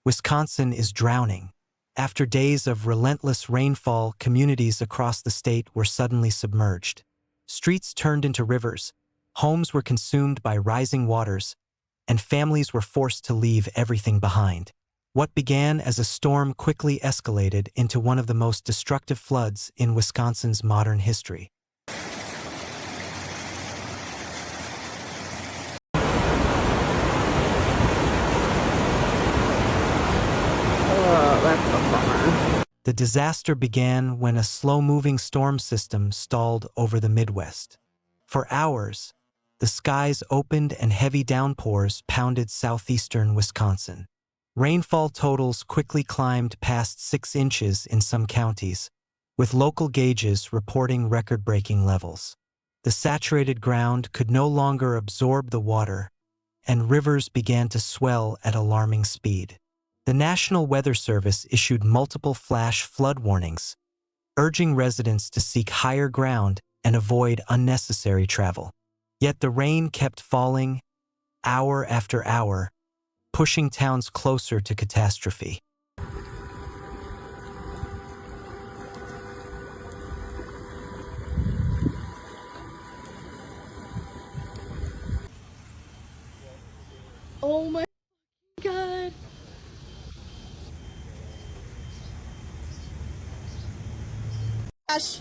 Wisconsin is drowning. After days of relentless rainfall, communities across the state were suddenly submerged. Streets turned into rivers, homes were consumed by rising waters, and families were forced to leave everything behind. What began as a storm quickly escalated into one of the most destructive floods in Wisconsin's modern history. Oh, that's a bummer. The disaster began when a slow-moving storm system stalled over the Midwest. For hours, the skies opened and heavy downpours pounded southeastern Wisconsin. Rainfall totals quickly climbed past 6 inches in some counties, with local gauges reporting record-breaking levels. The saturated ground could no longer absorb the water, and rivers began to swell at alarming speed. The National Weather Service issued multiple flash flood warnings, urging residents to seek higher ground and avoid unnecessary travel. Yet the rain kept falling, hour after hour, pushing towns closer to catastrophe. Oh my God. Gosh.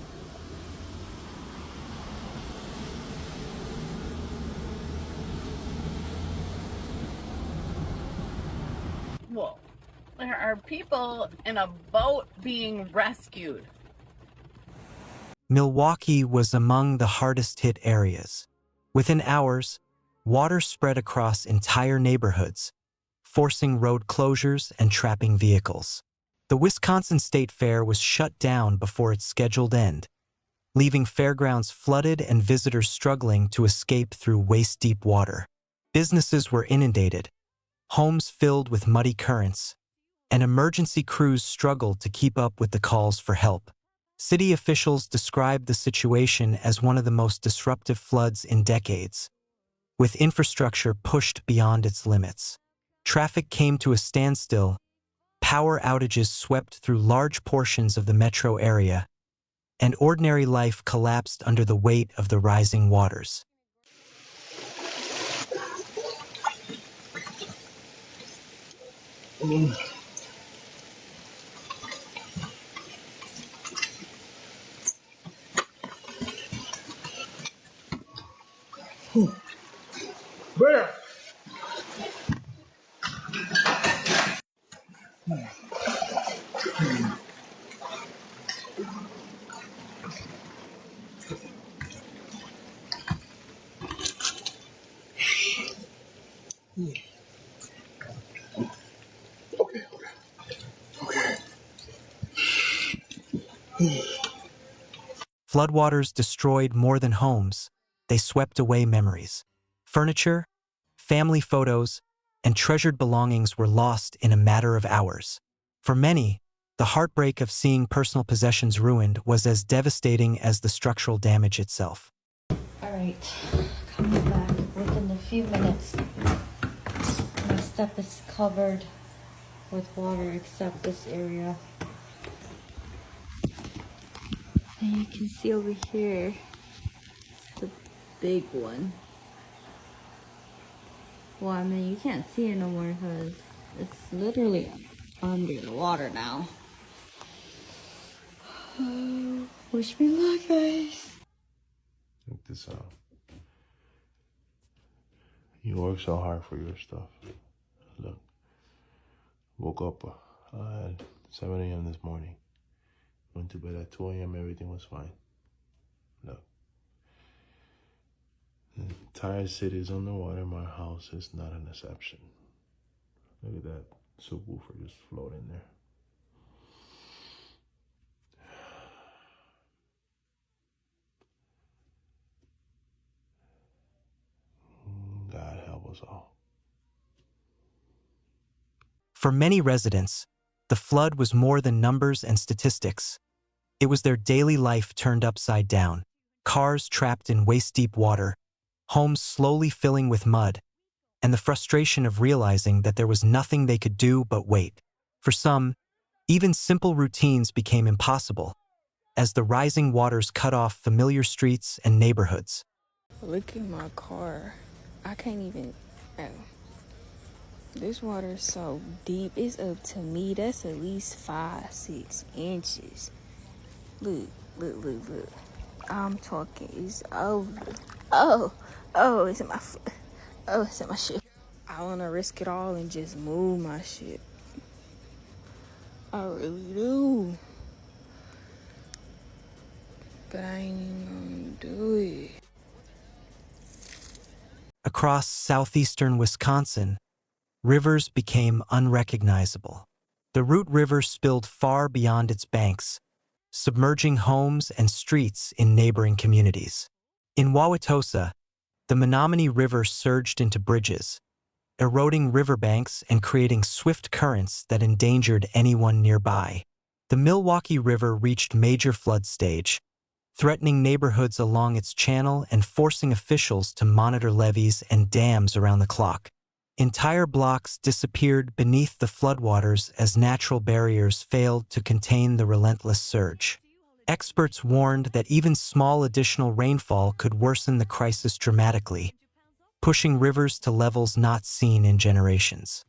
Whoa. There are people in a boat being rescued. Milwaukee was among the hardest-hit areas. Within hours, water spread across entire neighborhoods, forcing road closures and trapping vehicles. The Wisconsin State Fair was shut down before its scheduled end, leaving fairgrounds flooded and visitors struggling to escape through waist-deep water. Businesses were inundated, homes filled with muddy currents, and emergency crews struggled to keep up with the calls for help. City officials described the situation as one of the most disruptive floods in decades, with infrastructure pushed beyond its limits. Traffic came to a standstill, power outages swept through large portions of the metro area, and ordinary life collapsed under the weight of the rising waters. Where? Okay, okay. Floodwaters destroyed more than homes. They swept away memories. Furniture, family photos, and treasured belongings were lost in a matter of hours. For many, the heartbreak of seeing personal possessions ruined was as devastating as the structural damage itself. All right, coming back within a few minutes. My stuff is covered with water except this area. And you can see over here, the big one. Well, I mean, you can't see it no more because it's literally under the water now. Oh, wish me luck, guys. Check this out. You work so hard for your stuff. Look. Woke up at 7 a.m. this morning. Went to bed at 2 a.m. Everything was fine. Look. The entire city is underwater. My house is not an exception. Look at that subwoofer just floating there. God help us all. For many residents, the flood was more than numbers and statistics. It was their daily life turned upside down. Cars trapped in waist-deep water, homes slowly filling with mud, and the frustration of realizing that there was nothing they could do but wait. For some, even simple routines became impossible, as the rising waters cut off familiar streets and neighborhoods. Look at my car. I can't even. Oh. This water is so deep. It's up to me. That's at least 5-6 inches. Look. I'm talking. It's over. Oh, it's in my foot. Oh, it's in my shit. I want to risk it all and just move my shit. I really do. But I ain't even gonna do it. Across southeastern Wisconsin, rivers became unrecognizable. The Root River spilled far beyond its banks, submerging homes and streets in neighboring communities. In Wauwatosa, the Menominee River surged into bridges, eroding riverbanks and creating swift currents that endangered anyone nearby. The Milwaukee River reached major flood stage, threatening neighborhoods along its channel and forcing officials to monitor levees and dams around the clock. Entire blocks disappeared beneath the floodwaters as natural barriers failed to contain the relentless surge. Experts warned that even small additional rainfall could worsen the crisis dramatically, pushing rivers to levels not seen in generations.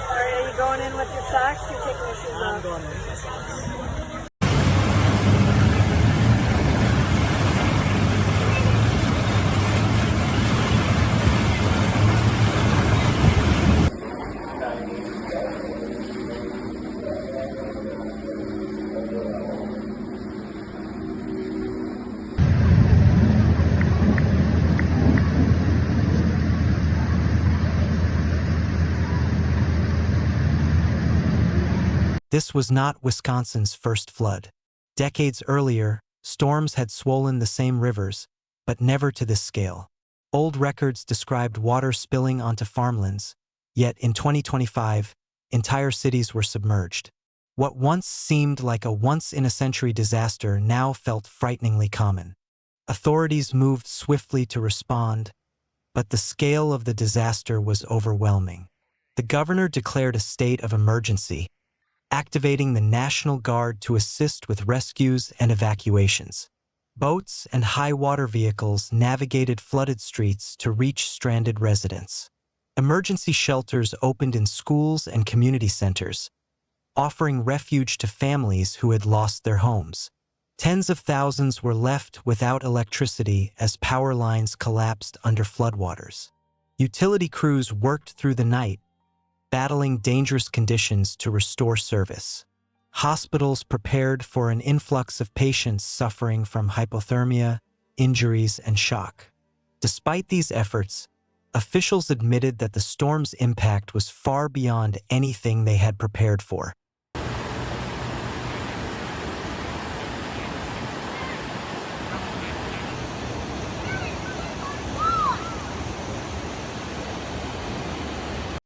Are you going in with your socks? You're taking your shoes off? I'm going in with my socks. This was not Wisconsin's first flood. Decades earlier, storms had swollen the same rivers, but never to this scale. Old records described water spilling onto farmlands, yet in 2025, entire cities were submerged. What once seemed like a once-in-a-century disaster now felt frighteningly common. Authorities moved swiftly to respond, but the scale of the disaster was overwhelming. The governor declared a state of emergency, activating the National Guard to assist with rescues and evacuations. Boats and high-water vehicles navigated flooded streets to reach stranded residents. Emergency shelters opened in schools and community centers, offering refuge to families who had lost their homes. Tens of thousands were left without electricity as power lines collapsed under floodwaters. Utility crews worked through the night, battling dangerous conditions to restore service. Hospitals prepared for an influx of patients suffering from hypothermia, injuries, and shock. Despite these efforts, officials admitted that the storm's impact was far beyond anything they had prepared for.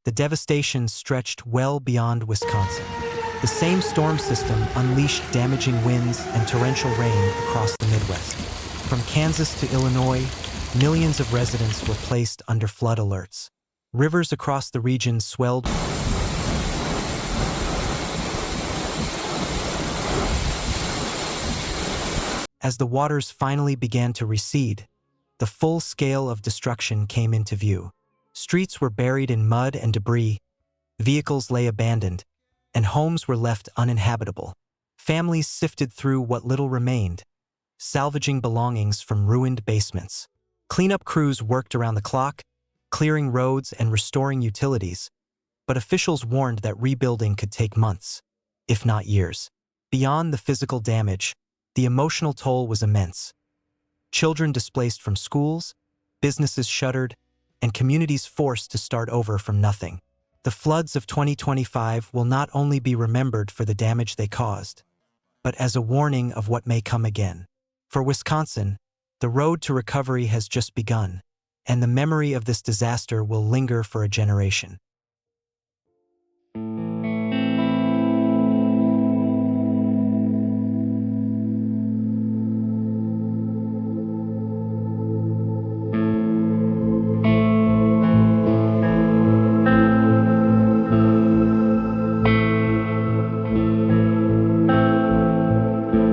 The devastation stretched well beyond Wisconsin. The same storm system unleashed damaging winds and torrential rain across the Midwest. From Kansas to Illinois, millions of residents were placed under flood alerts. Rivers across the region swelled. As the waters finally began to recede, the full scale of destruction came into view. Streets were buried in mud and debris, vehicles lay abandoned, and homes were left uninhabitable. Families sifted through what little remained, salvaging belongings from ruined basements. Cleanup crews worked around the clock, clearing roads and restoring utilities, but officials warned that rebuilding could take months, if not years. Beyond the physical damage, the emotional toll was immense. Children displaced from schools, businesses shuttered, and communities forced to start over from nothing. The floods of 2025 will not only be remembered for the damage they caused, but as a warning of what may come again. For Wisconsin, the road to recovery has just begun. and the memory of this disaster will linger for a generation.